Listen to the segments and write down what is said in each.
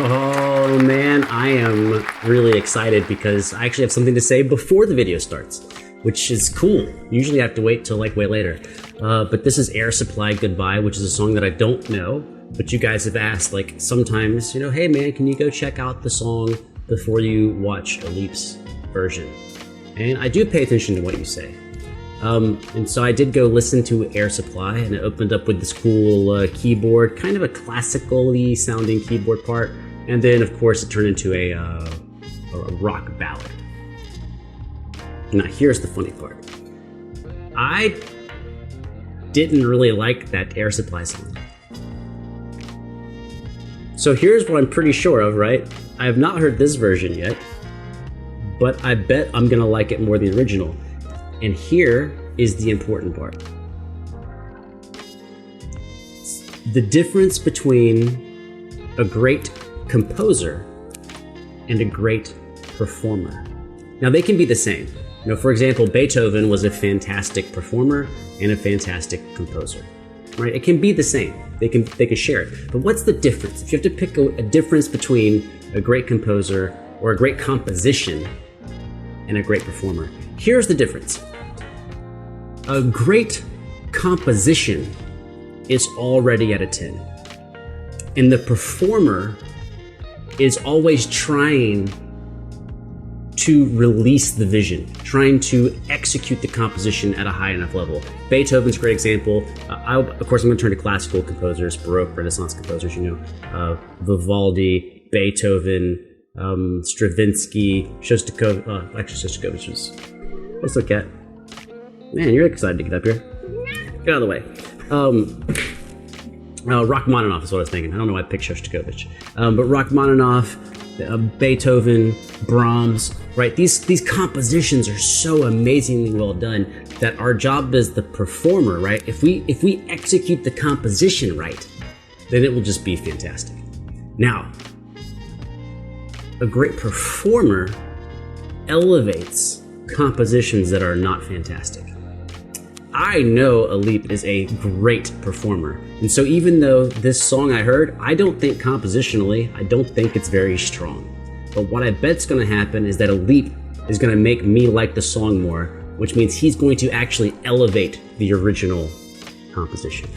Oh man, I am really excited because I actually have something to say before the video starts, which is cool. Usually I have to wait till like way later. But this is Air Supply Goodbye, which is a song that I don't know, but you guys have asked like sometimes, you know, hey man, can you go check out the song before you watch Alip's version? And I do pay attention to what you say. And so I did go listen to Air Supply, and it opened up with this cool keyboard, kind of a classical-y sounding keyboard part. And then, of course, it turned into a rock ballad. Now, here's the funny part. I didn't really like that Air Supply song. So here's what I'm pretty sure of, right? I have not heard this version yet, but I bet I'm gonna like it more than the original. And here is the important part. The difference between a great composer and a great performer. Now they can be the same. You know, for example, Beethoven was a fantastic performer and a fantastic composer, right? It can be the same. They can share it. But what's the difference? If you have to pick a difference between a great composer or a great composition and a great performer, here's the difference. A great composition is already at a 10. And the performer is always trying to release the vision, trying to execute the composition at a high enough level. Beethoven's a great example. Of course, I'm going to turn to classical composers, Baroque, Renaissance composers, you know, Vivaldi, Beethoven, Stravinsky, Shostakovich. Actually, Shostakovich was... Let's look at... Man, you're excited to get up here. Get out of the way. Rachmaninoff is what I was thinking. I don't know why I picked Shostakovich. But Rachmaninoff, Beethoven, Brahms, right? These compositions are so amazingly well done that our job as the performer, right? If we execute the composition right, then it will just be fantastic. Now, a great performer elevates compositions that are not fantastic. I know Alip is a great performer, and so even though this song I heard, I don't think compositionally, I don't think it's very strong. But what I bet's gonna happen is that Alip is gonna make me like the song more, which means he's going to actually elevate the original composition.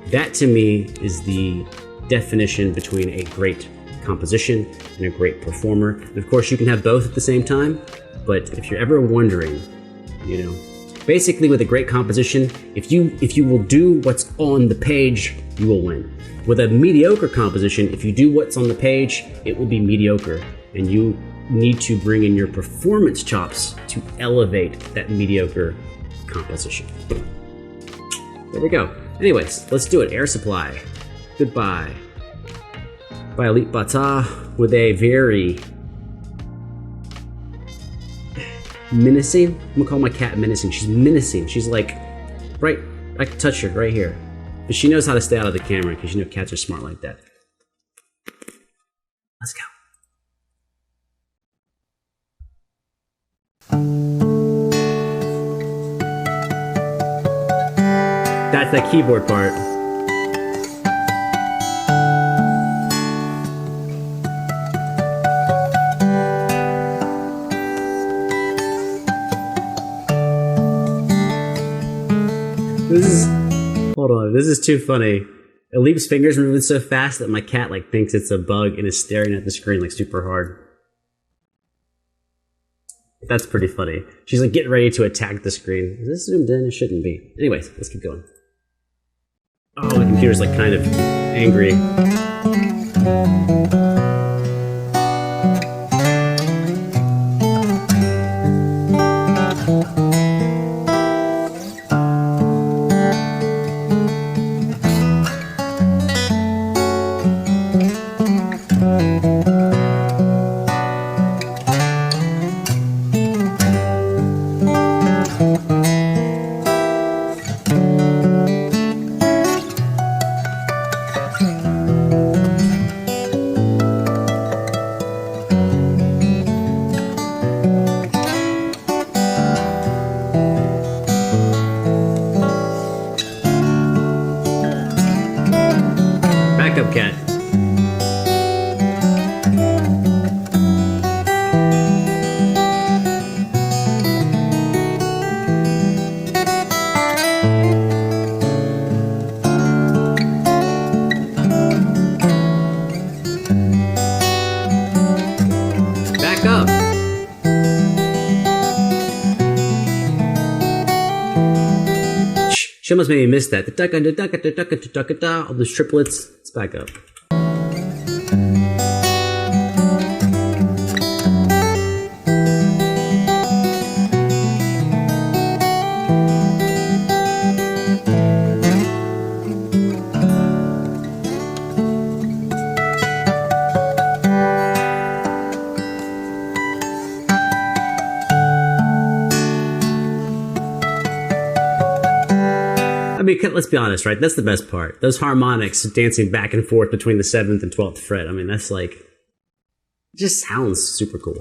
That to me is the definition between a great composition and a great performer. And of course you can have both at the same time, but if you're ever wondering, you know, basically with a great composition, if you will do what's on the page, you will win. With a mediocre composition, if you do what's on the page, it will be mediocre, and you need to bring in your performance chops to elevate that mediocre composition. There we go. Anyways, let's do it. Air Supply Goodbye by Alip Ba Ta with a very menacing. I'm gonna call my cat menacing. She's menacing. She's like, right, I can touch her right here. But she knows how to stay out of the camera because you know cats are smart like that. Let's go. That's that keyboard part. Hold on, this is too funny. Alip's fingers are moving so fast that my cat like thinks it's a bug and is staring at the screen like super hard. That's pretty funny. She's like getting ready to attack the screen. Is this zoomed in? It shouldn't be. Anyways, let's keep going. Oh, the computer's like kind of angry. She almost made me miss that. All those triplets. Let's back up. I mean, let's be honest, right? That's the best part. Those harmonics dancing back and forth between the 7th and 12th fret. I mean, that's like, it just sounds super cool.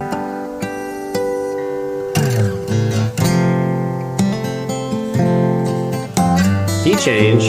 Key change.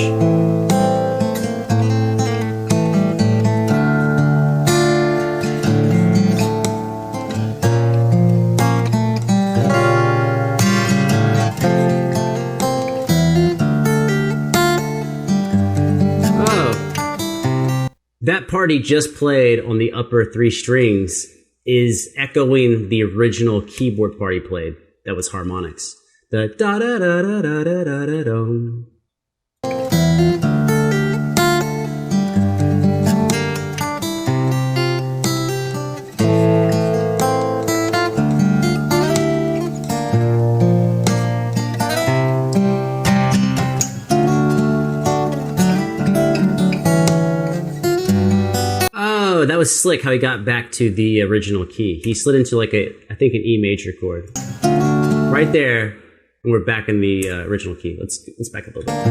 That part he just played on the upper 3 strings is echoing the original keyboard part he played that was harmonics. The da da da da da da da da dum. Oh, that was slick how he got back to the original key. He slid into like I think an E major chord. Right there, and we're back in the original key. Let's back up a little bit.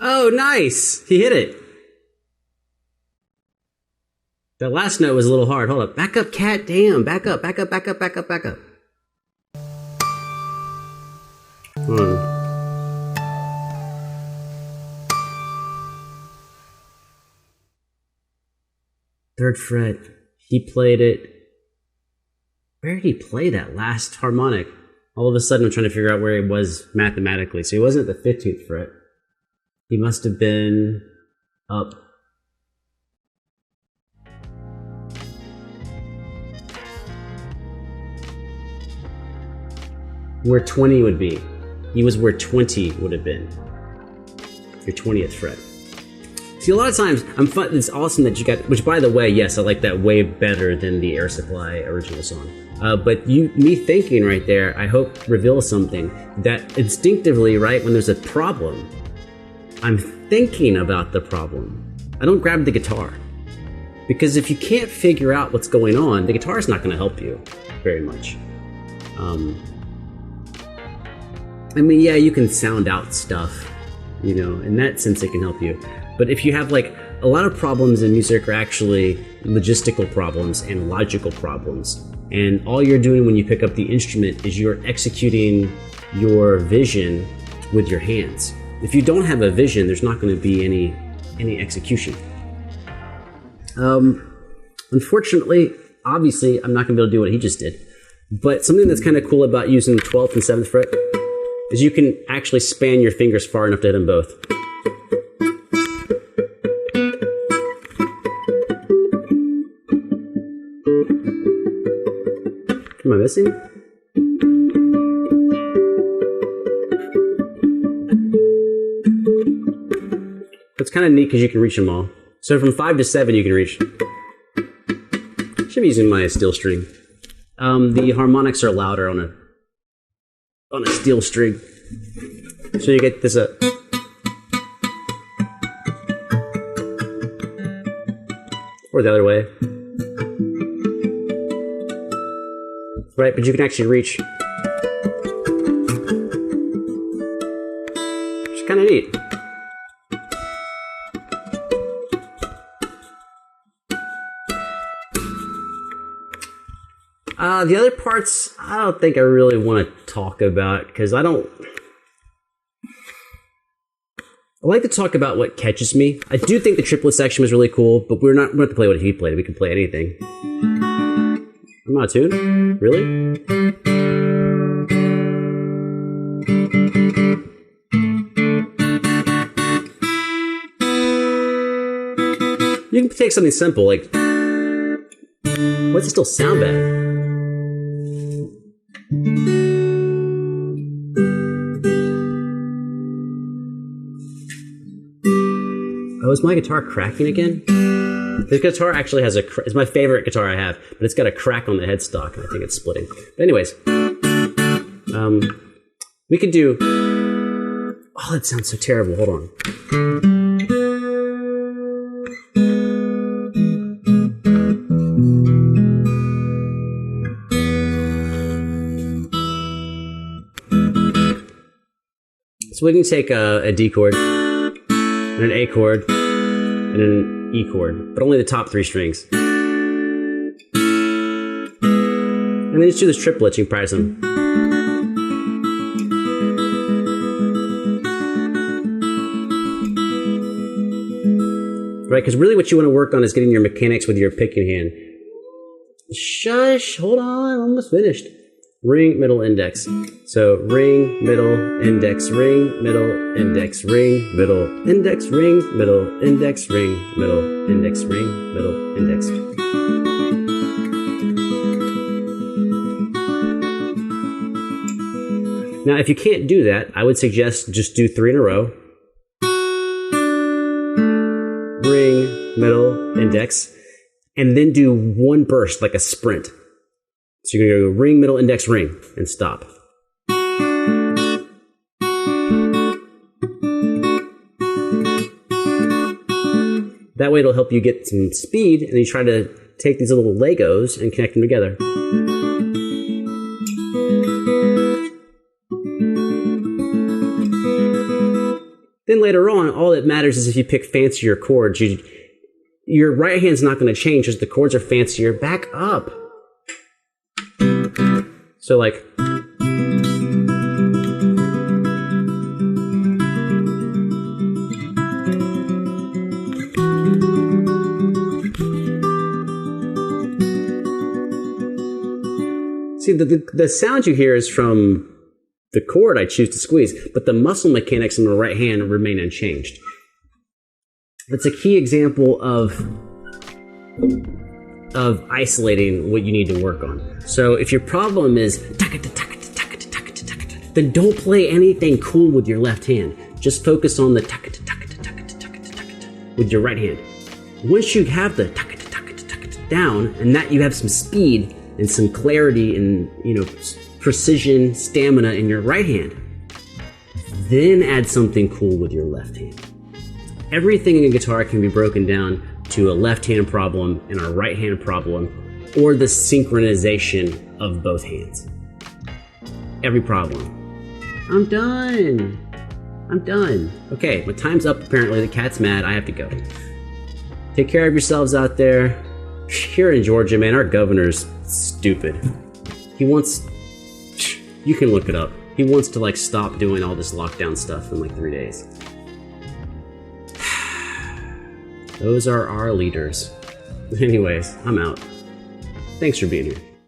Oh, nice! He hit it. That last note was a little hard. Hold up. Back up, cat. Damn. Back up, back up, back up, back up, back up. Hold on. Third fret. He played it. Where did he play that last harmonic? All of a sudden, I'm trying to figure out where he was mathematically. So he wasn't at the 15th fret. He must have been up. Where 20 would be. He was where 20 would have been. Your 20th fret. See, a lot of times, it's awesome that you got, which by the way, yes, I like that way better than the Air Supply original song. But me thinking right there, I hope reveals something that instinctively, right, when there's a problem, I'm thinking about the problem. I don't grab the guitar. Because if you can't figure out what's going on, the guitar is not going to help you very much. I mean, yeah, you can sound out stuff, you know, in that sense it can help you. But if you have like, a lot of problems in music are actually logistical problems and logical problems. And all you're doing when you pick up the instrument is you're executing your vision with your hands. If you don't have a vision, there's not going to be any execution. Unfortunately, obviously, I'm not going to be able to do what he just did. But something that's kind of cool about using the 12th and 7th fret is you can actually span your fingers far enough to hit them both. Am I missing? It's kind of neat because you can reach them all. So from 5 to 7 you can reach. Should be using my steel string. The harmonics are louder on a steel string, so you get this or the other way, right? But you can actually reach, which is kind of neat. The other parts, I don't think I really want to talk about, because I like to talk about what catches me. I do think the triplet section was really cool, but we're not going to play what he played. We can play anything. I'm out of tune? Really? You can take something simple, like, why does it still sound bad? Oh, is my guitar cracking again? This guitar actually has it's my favorite guitar I have, but it's got a crack on the headstock, and I think it's splitting. But anyways, we could do, oh, that sounds so terrible, hold on. So we can take a D chord, and an A chord, and an E chord, but only the top 3 strings. And then just do this triplet, you can practice them. Right, because really what you want to work on is getting your mechanics with your picking hand. Shush, hold on, almost finished. Ring, middle, index. So ring, middle, index, ring, middle, index, ring, middle, index, ring, middle, index, ring, middle, index, ring, middle, index. Now, if you can't do that, I would suggest just do 3 in a row. Ring, middle, index, and then do 1 burst, like a sprint. So you're going to go ring, middle, index, ring, and stop. That way it'll help you get some speed, and you try to take these little Legos and connect them together. Then later on, all that matters is if you pick fancier chords. Your right hand's not going to change because the chords are fancier. Back up. So like, see, the sound you hear is from the chord I choose to squeeze, but the muscle mechanics in the right hand remain unchanged. That's a key example of isolating what you need to work on. So if your problem is then don't play anything cool with your left hand. Just focus on the with your right hand. Once you have the down, and that you have some speed and some clarity and precision, stamina in your right hand, then add something cool with your left hand. Everything in a guitar can be broken down to a left hand problem and a right hand problem, or the synchronization of both hands. Every problem. I'm done. Okay, my time's up apparently. The cat's mad. I have to go. Take care of yourselves out there. Here in Georgia, man, our governor's stupid. He wants, you can look it up. He wants to stop doing all this lockdown stuff in 3 days. Those are our leaders. Anyways, I'm out. Thanks for being here.